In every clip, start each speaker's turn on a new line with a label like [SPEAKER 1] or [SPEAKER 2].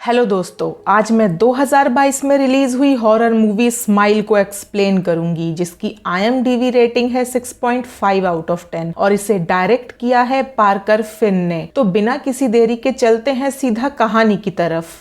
[SPEAKER 1] Hello दोस्तों, आज मैं 2022 में रिलीज हुई हॉरर मूवी स्माइल को एक्सप्लेन करूंगी, जिसकी IMDb रेटिंग है 6.5 आउट ऑफ 10 और इसे डायरेक्ट किया है पार्कर फिन ने। तो बिना किसी देरी के चलते हैं सीधा कहानी की तरफ।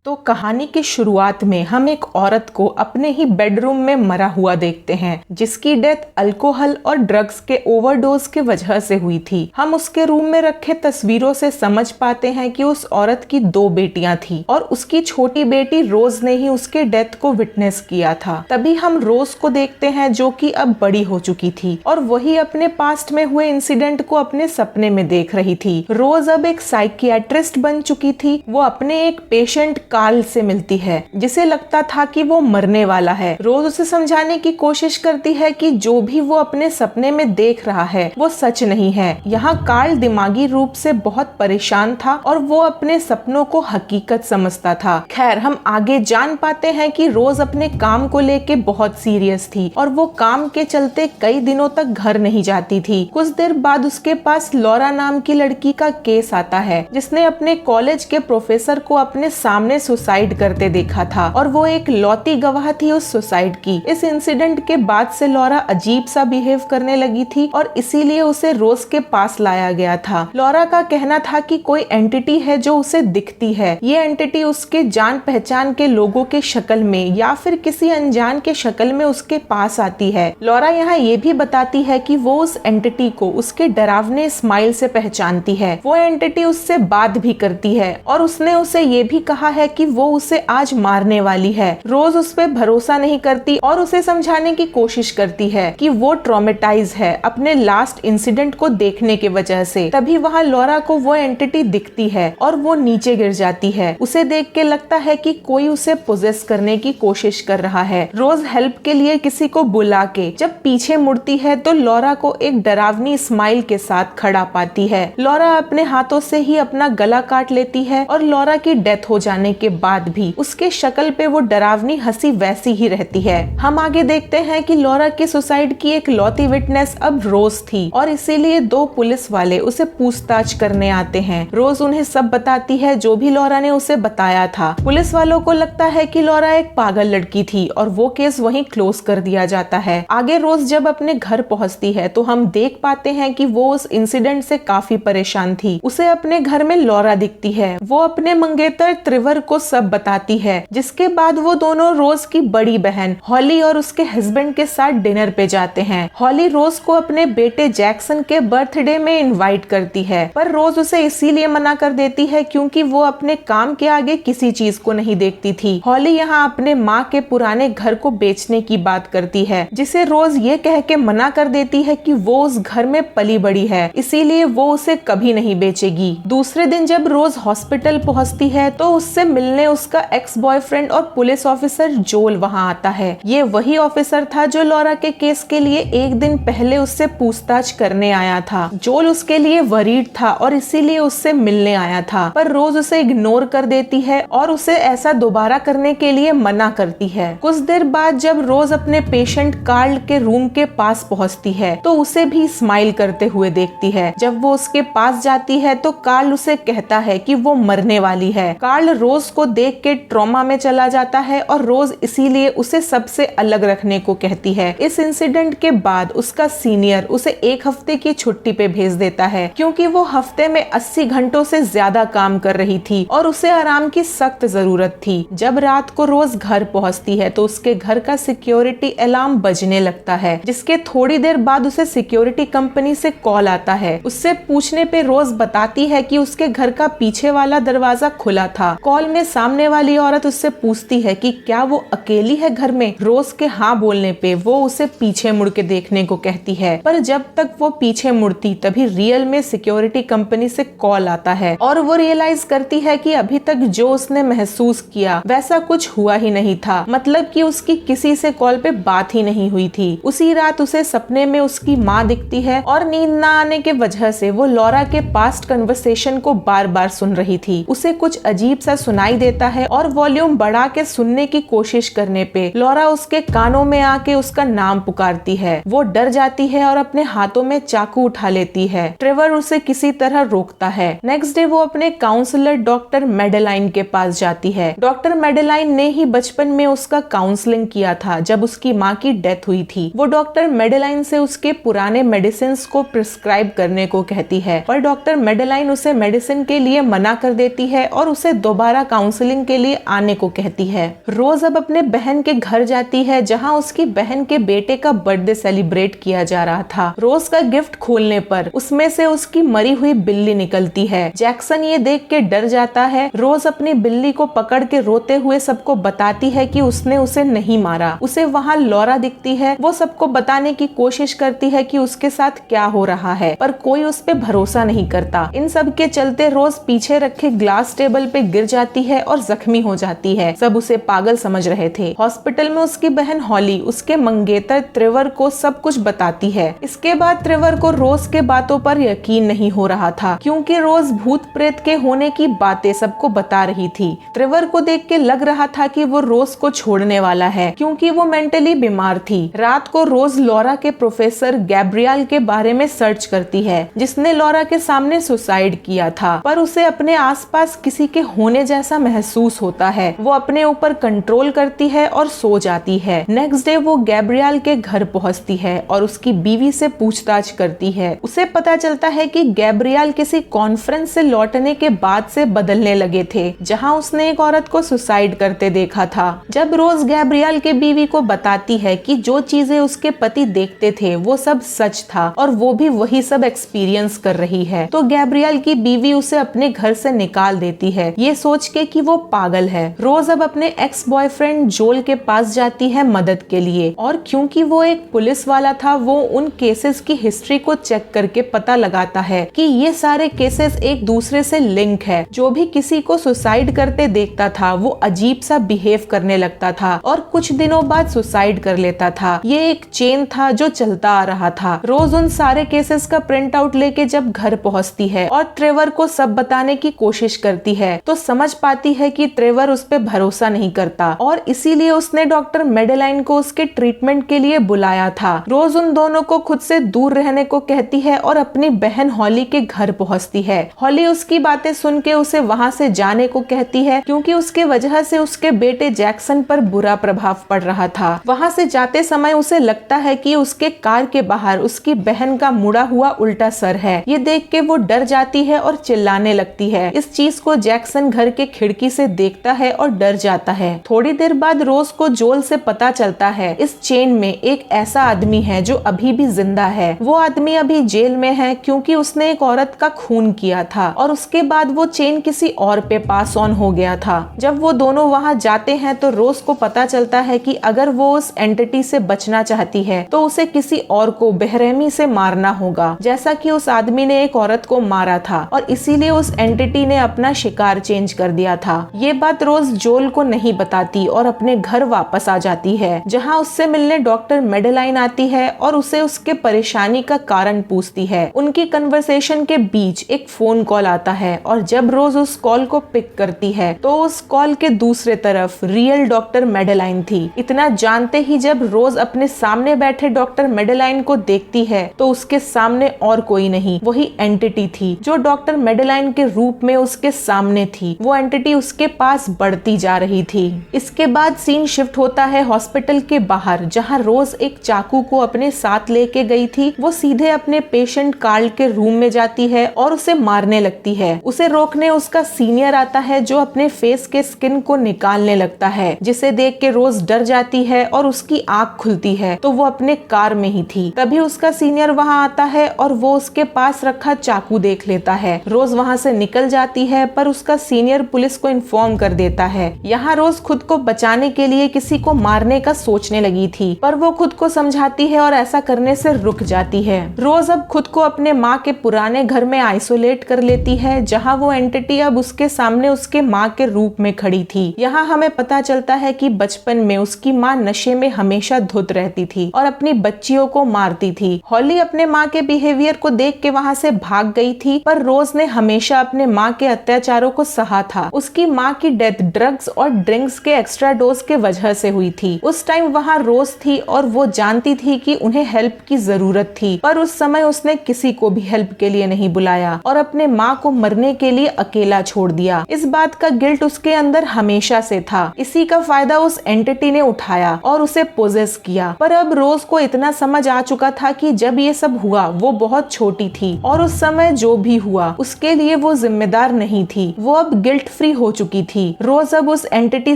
[SPEAKER 1] तो कहानी की शुरुआत में हम एक औरत को अपने ही बेडरूम में मरा हुआ देखते हैं, जिसकी डेथ अल्कोहल और ड्रग्स के ओवरडोज के वजह से हुई थी। हम उसके रूम में रखे तस्वीरों से समझ पाते हैं कि उस औरत की 2 बेटियां थी और उसकी छोटी बेटी रोज ने ही उसके डेथ को विटनेस किया था। तभी हम रोज को देखते हैं, जो कि अब बड़ी हो चुकी थी और वही अपने पास्ट में हुए इंसिडेंट को अपने सपने में देख रही थी। रोज अब एक साइकियाट्रिस्ट बन चुकी थी। वो अपने एक पेशेंट कार्ल से मिलती है, जिसे लगता था कि वो मरने वाला है। रोज उसे समझाने की कोशिश करती है कि जो भी वो अपने सपने में देख रहा है वो सच नहीं है। यहाँ कार्ल दिमागी रूप से बहुत परेशान था और वो अपने सपनों को हकीकत समझता था। खैर, हम आगे जान पाते हैं कि रोज अपने काम को लेके बहुत सीरियस थी और वो काम के चलते कई दिनों तक घर नहीं जाती थी। कुछ देर बाद उसके पास लॉरा नाम की लड़की का केस आता है, जिसने अपने कॉलेज के प्रोफेसर को अपने सामने सुसाइड करते देखा था और वो एक लौती गवाह थी उस सुसाइड की। इस इंसिडेंट के बाद से लॉरा अजीब सा बिहेव करने लगी थी और इसीलिए उसे रोज के पास लाया गया था। लॉरा का कहना था कि कोई एंटिटी है जो उसे दिखती है। ये एंटिटी उसके जान पहचान के लोगों के शक्ल में या फिर किसी अनजान के शक्ल में उसके पास आती है। लॉरा यहाँ ये भी बताती है कि वो उस एंटिटी को उसके डरावने स्माइल से पहचानती है। वो एंटिटी उससे बात भी करती है और उसने उसे ये भी कहा है कि वो उसे आज मारने वाली है। रोज उस पे भरोसा नहीं करती और उसे समझाने की कोशिश करती है कि वो ट्रॉमेटाइज है अपने लास्ट इंसिडेंट को देखने के वजह से। तभी वहाँ लॉरा को वो एंटिटी दिखती है और वो नीचे गिर जाती है। उसे देख के लगता है कि कोई उसे पोजेस करने की कोशिश कर रहा है। रोज हेल्प के लिए किसी को बुला के जब पीछे मुड़ती है तो लॉरा को एक डरावनी स्माइल के साथ खड़ा पाती है। लॉरा अपने हाथों से ही अपना गला काट लेती है और लॉरा की डेथ हो जाने के बाद भी उसके शक्ल पे वो डरावनी हंसी वैसी ही रहती है। हम आगे देखते हैं कि लॉरा के सुसाइड की एक लौती विटनेस अब रोज थी और इसीलिए 2 पुलिस वाले उसे पूछताछ करने आते हैं। रोज उन्हें सब बताती है जो भी लॉरा ने उसे बताया था। पुलिस वालों को लगता है कि लॉरा एक पागल लड़की थी और वो केस वहीं क्लोज कर दिया जाता है। आगे रोज जब अपने घर पहुंचती है तो हम देख पाते हैं कि वो उस इंसिडेंट से काफी परेशान थी। उसे अपने घर में लॉरा दिखती है। वो अपने मंगेतर त्रिवर को सब बताती है, जिसके बाद वो दोनों रोज की बड़ी बहन हॉली और उसके हस्बैंड के साथ डिनर पे जाते हैं। हॉली रोज को अपने बेटे जैक्सन के बर्थडे में इनवाइट करती है, पर रोज उसे इसीलिए मना कर देती है क्योंकि वो अपने काम के आगे किसी चीज को नहीं देखती थी। हॉली यहाँ अपने माँ के पुराने घर को बेचने की बात करती है, जिसे रोज ये कह के मना कर देती है कि वो उस घर में पली बड़ी है, इसीलिए वो उसे कभी नहीं बेचेगी। दूसरे दिन जब रोज हॉस्पिटल पहुँचती है तो उससे मिलने उसका एक्स बॉयफ्रेंड और पुलिस ऑफिसर जोल वहाँ आता है। ये वही ऑफिसर था जो लॉरा के केस के लिए एक दिन पहले उससे पूछताछ करने आया था। जोल उसके लिए वरीड था और इसीलिए उससे मिलने आया था, पर रोज उसे इग्नोर कर देती है और उसे ऐसा दोबारा करने के लिए मना करती है। कुछ देर बाद जब रोज अपने पेशेंट कार्ल के रूम के पास पहुँचती है तो उसे भी स्माइल करते हुए देखती है। जब वो उसके पास जाती है तो कार्ल उसे कहता है कि वो मरने वाली है। कार्ल रोज को देख के ट्रॉमा में चला जाता है और रोज इसीलिए उसे सबसे अलग रखने को कहती है। इस इंसिडेंट के बाद उसका सीनियर उसे 1 हफ्ते की छुट्टी पे भेज देता है, क्योंकि वो हफ्ते में 80 घंटों से ज्यादा काम कर रही थी और उसे आराम की सख्त जरूरत थी। जब रात को रोज घर पहुंचती है तो उसके घर का सिक्योरिटी अलार्म बजने लगता है, जिसके थोड़ी देर बाद उसे सिक्योरिटी कंपनी से कॉल आता है। उससे पूछने पे रोज बताती है कि उसके घर का पीछे वाला दरवाजा खुला था। कॉल में सामने वाली औरत उससे पूछती है कि क्या वो अकेली है घर में। रोज के हाँ बोलने पे वो उसे पीछे मुड़ के देखने को कहती है, पर जब तक वो पीछे मुड़ती तभी रियल में सिक्योरिटी कंपनी से कॉल आता है और वो रियलाइज करती है कि अभी तक जो उसने महसूस किया वैसा कुछ हुआ ही नहीं था। मतलब कि उसकी किसी से कॉल पे बात ही नहीं हुई थी। उसी रात उसे सपने में उसकी माँ दिखती है और नींद न आने के वजह से वो लॉरा के पास्ट कन्वर्सेशन को बार बार सुन रही थी। उसे कुछ अजीब सा सुनाई लेता है और वॉल्यूम बढ़ा के सुनने की कोशिश करने पे लॉरा उसके कानों में आके उसका नाम पुकारती है। वो डर जाती है और अपने हाथों में चाकू उठा लेती है। ट्रेवर उसे किसी तरह रोकता है। नेक्स्ट डे वो अपने काउंसलर डॉक्टर मेडेलाइन के पास जाती है। डॉक्टर मेडेलाइन ने ही बचपन में उसका काउंसलिंग किया था जब उसकी माँ की डेथ हुई थी। वो डॉक्टर मेडेलाइन से उसके पुराने मेडिसिन को प्रिस्क्राइब करने को कहती है, पर डॉक्टर मेडेलाइन उसे मेडिसिन के लिए मना कर देती है और उसे दोबारा काउंसलिंग के लिए आने को कहती है। रोज अब अपने बहन के घर जाती है जहाँ उसकी बहन के बेटे का बर्थडे सेलिब्रेट किया जा रहा था। रोज का गिफ्ट खोलने पर उसमें से उसकी मरी हुई बिल्ली निकलती है। जैक्सन ये देख के डर जाता है। रोज अपनी बिल्ली को पकड़ के रोते हुए सबको बताती है कि उसने उसे नहीं मारा। उसे वहाँ लॉरा दिखती है। वो सबको बताने की कोशिश करती है कि उसके साथ क्या हो रहा है, पर कोई उस पे भरोसा नहीं करता। इन सब के चलते रोज पीछे रखे ग्लास टेबल पे गिर जाती है और जख्मी हो जाती है। सब उसे पागल समझ रहे थे। हॉस्पिटल में उसकी बहन हॉली उसके मंगेतर ट्रेवर को सब कुछ बताती है। इसके बाद ट्रेवर को रोज के बातों पर यकीन नहीं हो रहा था, क्योंकि रोज भूत प्रेत के होने की बातें सबको बता रही थी। ट्रेवर को देख के लग रहा था कि वो रोज को छोड़ने वाला है, क्योंकि वो मेंटली बीमार थी। रात को रोज लॉरा के प्रोफेसर गैब्रियल के बारे में सर्च करती है, जिसने लॉरा के सामने सुसाइड किया था, पर उसे अपने आसपास किसी के होने जैसा महसूस होता है। वो अपने ऊपर कंट्रोल करती है और सो जाती है। नेक्स्ट डे वो गैब्रियल के घर पहुंचती है और उसकी बीवी से पूछताछ करती है। उसे पता चलता है कि गैब्रियल किसी कॉन्फ्रेंस से लौटने के बाद से बदलने लगे थे, जहां उसने एक औरत को सुसाइड करते देखा था। जब रोज गैब्रियल के बीवी को बताती है कि जो चीजें उसके पति देखते थे वो सब सच था और वो भी वही सब एक्सपीरियंस कर रही है, तो गैब्रियल की बीवी उसे अपने घर से निकाल देती है, ये सोच के कि वो पागल है। रोज अब अपने एक्स बॉयफ्रेंड जोल के पास जाती है मदद के लिए, और क्योंकि वो एक पुलिस वाला था, वो उन केसेस की हिस्ट्री को चेक करके पता लगाता है कि ये सारे केसेस एक दूसरे से लिंक है। जो भी किसी को सुसाइड करते देखता था वो अजीब सा बिहेव करने लगता था और कुछ दिनों बाद सुसाइड कर लेता था। ये एक चेन था जो चलता आ रहा था। रोज उन सारे केसेस का प्रिंट आउट लेके जब घर पहुंचती है और ट्रेवर को सब बताने की कोशिश करती है, तो समझ पाती है कि ट्रेवर उस पे भरोसा नहीं करता और इसीलिए उसने डॉक्टर मेडेलाइन को उसके ट्रीटमेंट के लिए बुलाया था। रोज उन दोनों को खुद से दूर रहने को कहती है और अपनी बहन हॉली के घर पहुंचती है। हॉली उसकी बातें सुन के उसे वहां से जाने को कहती है, क्योंकि उसके वजह से उसके बेटे जैक्सन पर बुरा प्रभाव पड़ रहा था। वहां से जाते समय उसे लगता है कि उसके कार के बाहर उसकी बहन का मुड़ा हुआ उल्टा सर है। ये देख के वो डर जाती है और चिल्लाने लगती है। इस चीज को जैक्सन घर के खिड़की से देखता है और डर जाता है। थोड़ी देर बाद रोज को जोल से पता चलता है इस चेन में एक ऐसा आदमी है जो अभी भी जिंदा है। वो आदमी अभी जेल में है क्योंकि उसने एक औरत का खून किया था और उसके बाद वो चेन किसी और पे पास ऑन हो गया था। जब वो दोनों वहाँ जाते हैं तो रोज को पता चलता है कि अगर वो उस एंटिटी से बचना चाहती है तो उसे किसी और को बेरहमी से मारना होगा, जैसा कि उस आदमी ने एक औरत को मारा था और इसीलिए उस एंटिटी ने अपना शिकार चेंज कर दिया था। ये बात रोज जोल को नहीं बताती और अपने घर वापस आ जाती है, जहाँ उससे मिलने डॉक्टर मेडेलाइन आती है और उसे उसके परेशानी का कारण पूछती है। उनकी कन्वर्सेशन के बीच एक फोन कॉल आता है और जब रोज उस कॉल को पिक करती है तो उस कॉल के दूसरे तरफ रियल डॉक्टर मेडेलाइन थी। इतना जानते ही जब रोज अपने सामने बैठे डॉक्टर मेडेलाइन को देखती है तो उसके सामने और कोई नहीं, वही एंटिटी थी जो डॉक्टर मेडेलाइन के रूप में उसके सामने थी। वो एंटिटी उसके पास बढ़ती जा रही थी। इसके बाद सीन शिफ्ट होता है हॉस्पिटल के बाहर, जहाँ रोज एक चाकू को अपने साथ लेके गई थी। वो सीधे अपने पेशेंट कार्ल के रूम में जाती है और उसे मारने लगती है। उसे रोकने उसका सीनियर आता है जो अपने फेस के स्किन को निकालने लगता है, जिसे देख के रोज डर जाती है और उसकी आंख खुलती है तो वो अपने कार में ही थी। तभी उसका सीनियर वहाँ आता है और वो उसके पास रखा चाकू देख लेता है। रोज वहाँ से निकल जाती है पर उसका सीनियर पुलिस को इन्फॉर्म कर देता है। यहाँ रोज खुद को बचाने के लिए किसी को मारने का सोचने लगी थी, पर वो खुद को समझाती है और ऐसा करने से रुक जाती है। रोज अब खुद को अपने माँ के पुराने घर में आइसोलेट कर लेती है, जहाँ वो एंटिटी अब उसके सामने उसके माँ के रूप में खड़ी थी। यहाँ हमें पता चलता है कि बचपन में उसकी माँ नशे में हमेशा धुत रहती थी और अपनी बच्चियों को मारती थी। हॉली अपने माँ के बिहेवियर को देख के वहाँ से भाग गई थी, पर रोज ने हमेशा अपने माँ के अत्याचारों को सहा था। उसके उसकी माँ की डेथ ड्रग्स और ड्रिंक्स के एक्स्ट्रा डोज के वजह से हुई थी। उस टाइम वहाँ रोज थी और वो जानती थी कि उन्हें हेल्प की जरूरत थी, पर उस समय उसने किसी को भी हेल्प के लिए नहीं बुलाया और अपने माँ को मरने के लिए अकेला छोड़ दिया। इस बात का गिल्ट उसके अंदर हमेशा से था। इसी का फायदा उस एंटिटी ने उठाया और उसे पोजेस किया। पर अब रोज को इतना समझ आ चुका था कि जब ये सब हुआ वो बहुत छोटी थी और उस समय जो भी हुआ उसके लिए वो जिम्मेदार नहीं थी। वो अब गिल्ट फ्री हो चुकी थी। रोज अब उस एंटिटी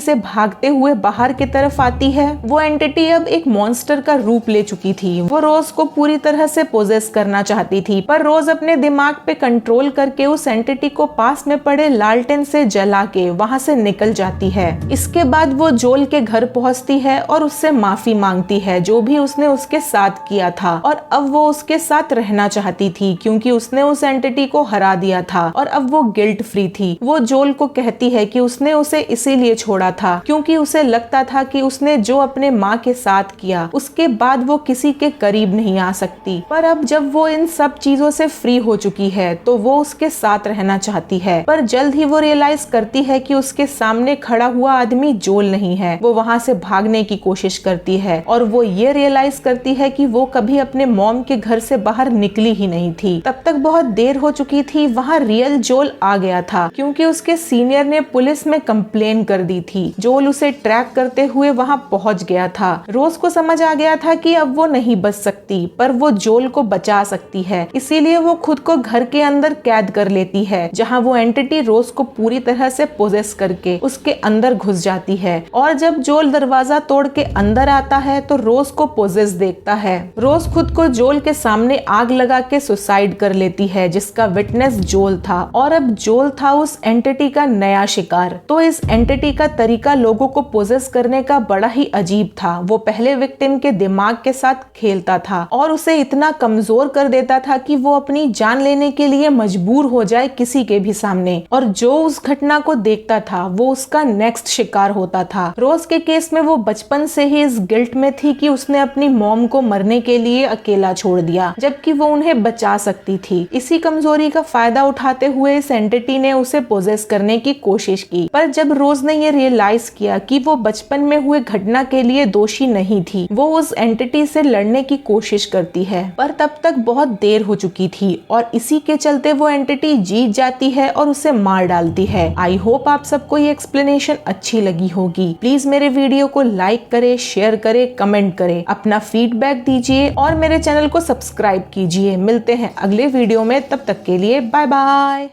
[SPEAKER 1] से भागते हुए बाहर की तरफ आती है। वो एंटिटी अब एक मॉन्स्टर का रूप ले चुकी थी। वो रोज को पूरी तरह से पोजेस करना चाहती थी, पर रोज अपने दिमाग पे कंट्रोल करके उस एंटिटी को पास में पड़े लालटेन से जला के वहाँ से निकल जाती है। इसके बाद वो जोल के घर पहुँचती है और उससे माफी मांगती है जो भी उसने उसके साथ किया था, और अब वो उसके साथ रहना चाहती थी क्योंकि उसने उस एंटिटी को हरा दिया था और अब वो गिल्ट फ्री थी। वो जोल को कहती है कि उसने उसे इसीलिए छोड़ा था क्योंकि उसे लगता था कि उसने जो अपने माँ के साथ किया उसके बाद वो किसी के करीब नहीं आ सकती। पर अब जब वो इन सब चीजों से फ्री हो चुकी है तो वो उसके साथ रहना चाहती है, पर जल्द ही वो रियलाइज करती है कि उसके सामने खड़ा हुआ आदमी जोल नहीं है। वो वहाँ से भागने की कोशिश करती है और वो ये रियलाइज करती है कि वो कभी अपने मॉम के घर से बाहर निकली ही नहीं थी। तब तक बहुत देर हो चुकी थी। वहाँ रियल जोल आ गया था क्योंकि उसके सीनियर ने पुलिस में कंप्लेन कर दी थी। जोल उसे ट्रैक करते हुए वहाँ पहुँच गया था। रोज को समझ आ गया था कि अब वो नहीं बच सकती, पर वो जोल को बचा सकती है। इसीलिए वो खुद को घर के अंदर कैद कर लेती है जहाँ वो एंटिटी रोज को पूरी तरह से पोजेस करके उसके अंदर घुस जाती है। और जब जोल दरवाजा तोड़ के अंदर आता है तो रोज को पोजेस देखता है। रोज खुद को जोल के सामने आग लगा के सुसाइड कर लेती है जिसका विटनेस जोल था, और अब जोल था उस एंटिटी का नया शिकार। तो इस एंटिटी का तरीका लोगों को पोजेस करने का बड़ा ही अजीब था। वो पहले विक्टिम के दिमाग के साथ खेलता था और उसे इतना कमजोर कर देता था कि वो अपनी जान लेने के लिए मजबूर हो जाए किसी के भी सामने, और जो उस घटना को देखता था वो उसका नेक्स्ट शिकार होता था। रोज के केस में वो बचपन से ही इस गिल्ट में थी कि उसने अपनी मॉम को मरने के लिए अकेला छोड़ दिया जबकि वो उन्हें बचा सकती थी। इसी कमजोरी का फायदा उठाते हुए इस एंटिटी ने उसे पोजेस करने की कोशिश की, पर जब रोज ने ये रियलाइज किया कि वो बचपन में हुए घटना के लिए दोषी नहीं थी, वो उस एंटिटी से लड़ने की कोशिश करती है, पर तब तक बहुत देर हो चुकी थी और इसी के चलते वो एंटिटी जीत जाती है और उसे मार डालती है। आई होप आप सबको ये एक्सप्लेनेशन अच्छी लगी होगी। प्लीज मेरे वीडियो को लाइक करे, शेयर करे, कमेंट करे, अपना फीडबैक दीजिए और मेरे चैनल को सब्सक्राइब कीजिए। मिलते हैं अगले वीडियो में, तब तक के लिए बाय बाय।